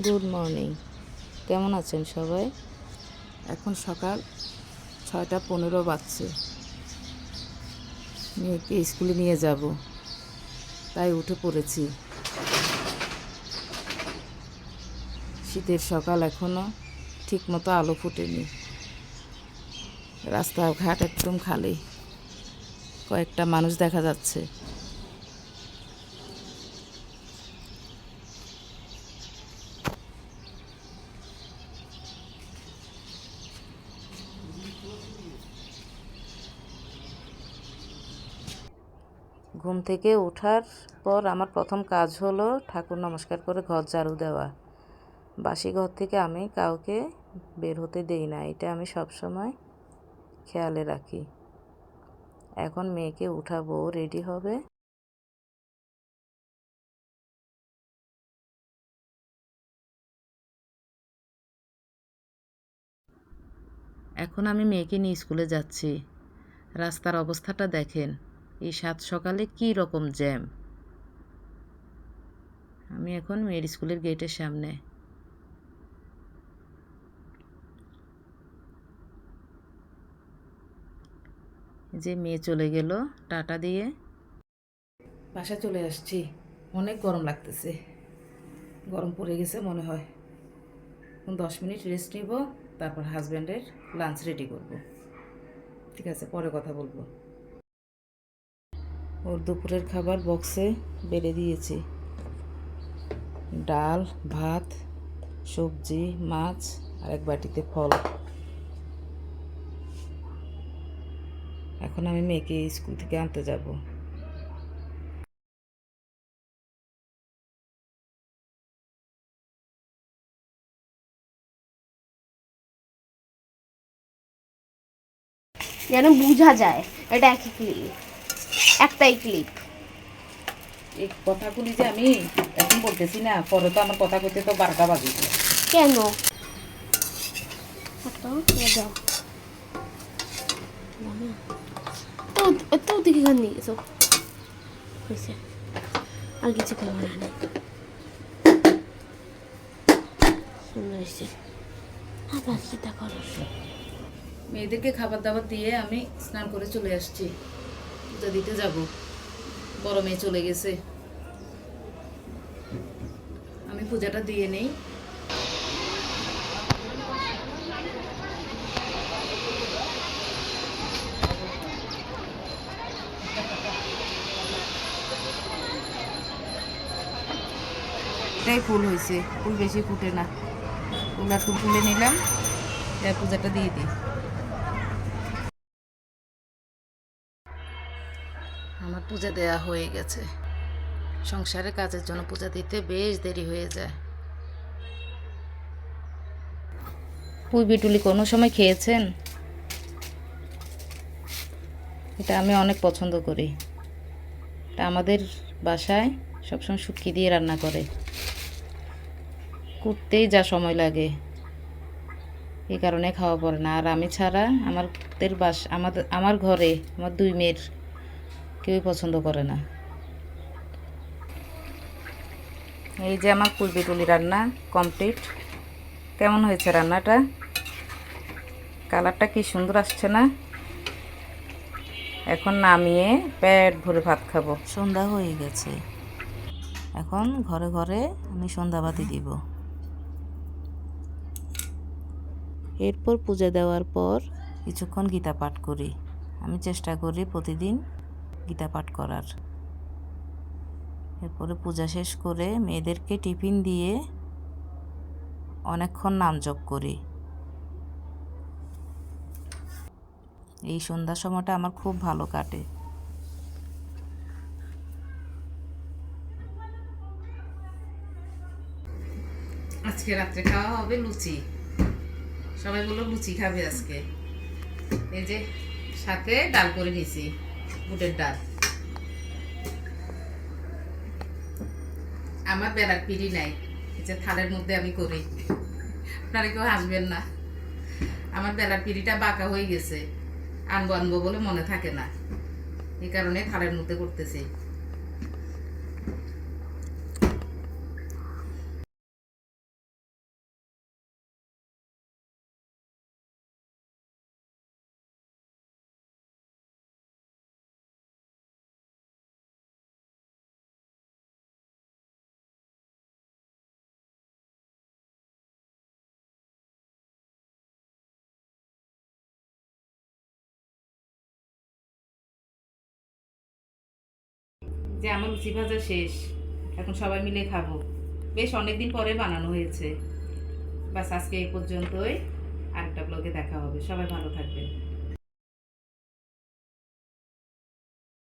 Good morning. কেমন আছেন সবাই? এখন সকাল 6:15 বাজছে। মেয়েকে স্কুলে নিয়ে যাব, তাই উঠে পড়েছি। শীতের সকাল, এখনও ঠিকমতো আলো ফোটেনি। রাস্তাঘাট একদম খালি, কয়েকটা মানুষ দেখা যাচ্ছে। ঘুম থেকে ওঠার পর আমার প্রথম কাজ হলো ঠাকুর নমস্কার করে ঘর ঝাড়ু দেওয়া। বাসি ঘর থেকে আমি কাউকে বের হতে দেই না, এটা আমি সবসময় খেয়ালে রাখি। এখন মেয়েকে উঠাবো, রেডি হবে। এখন আমি মেয়েকে নিয়ে স্কুলে যাচ্ছি। রাস্তার অবস্থাটা দেখেন, এই সাত সকালে কী রকম জ্যাম। আমি এখন মেয়ের স্কুলের গেটের সামনে। যে মেয়ে চলে গেল টাটা দিয়ে। বাসা চলে আসছি। অনেক গরম লাগতেছে, গরম পড়ে গেছে মনে হয়। 10 মিনিট রেস্ট নিব, তারপর হাজব্যান্ডের লাঞ্চ রেডি করব। ঠিক আছে, পরে কথা বলবো। ওর দুপুরের খাবার বক্সে বেড়ে দিয়েছি। ডাল, ভাত, সবজি, মাছ আর এক বাটিতে ফল। এখন আমি মেয়েকে স্কুল থেকে আনতে যাব। যেন বোঝা যায় এটা একই ক্লিপ, একটাই ক্লিপ। এই কথাগুলি যে আমি এখন বলতেছি না, পরে তো আমার কথা কইতে তো 12টা বাজে। কেন তো দিকে গান নিয়ে গেছো হয়েছে, আর কিছু খাবার নেই। সুন্দর হয়েছে। আবার চিন্তা করো। মেয়েদেরকে খাবার দাবার দিয়ে আমি স্নান করে চলে আসছি, পূজা দিতে যাব। বড় মেয়ে চলে গেছে, আমি পূজাটা দিয়ে নেই। এটাই ফুল হয়েছে, ফুল বেশি ফুটে না। ফুল আর তুলে নিলাম, পূজাটা দিয়ে দিই। আমার পূজা দেয়া হয়ে গেছে। সংসারের কাজের জন্য পূজা দিতে বেশ দেরি হয়ে যায়। পুঁই বিটুলি কোনো সময় খেয়েছেন? এটা আমি অনেক পছন্দ করি। এটা আমাদের বাসায় সবসময় শুটকি দিয়ে রান্না করে। কুটতেই যা সময় লাগে, এই কারণে খাওয়া পড়ে না। আর আমি ছাড়া আমার ঘরে আমার 2 মেয়ের কেউই পছন্দ করে না। এই যে আমার পুঁই বিটুলি রান্না কমপ্লিট। কেমন হয়েছে রান্নাটা? কালারটা কি সুন্দর আসছে না? এখন নামিয়ে পেট ভরে ভাত খাবো। সন্ধ্যা হয়ে গেছে, এখন ঘরে ঘরে আমি সন্ধ্যাবাতি দিব। এরপর পূজা দেওয়ার পর কিছুক্ষণ গীতা পাঠ করি। আমি চেষ্টা করি প্রতিদিন গীতা পাঠ করার। এরপরে পূজা শেষ করে মেয়েদেরকে টিফিন দিয়ে অনেকক্ষণ নাম জপ করি। এই সন্ধ্যার সময়টা আমার খুব ভালো কাটে। আজকে রাত্রে খাওয়া হবে লুচি। সবাই বললো লুচি খাবে আজকে। এই যে সাথে ডাল করে নিয়েছি, বুটের ডাল। আমার বেলার পিড়ি নাই, এই যে থালের মধ্যে আমি করি। আপনারা কেউ হাসবেন না, আমার বেলার পিড়িটা বাঁকা হয়ে গেছে। আনবো আনবো বলে মনে থাকে না, এই কারণে থালের মধ্যে করতেছি। যে আমার লুচি ভাজা শেষ, এখন সবাই মিলে খাবো। বেশ অনেকদিন পরে বানানো হয়েছে। বাস আজকে এই পর্যন্তই, আরেকটা ব্লগে দেখা হবে। সবাই ভালো থাকবেন।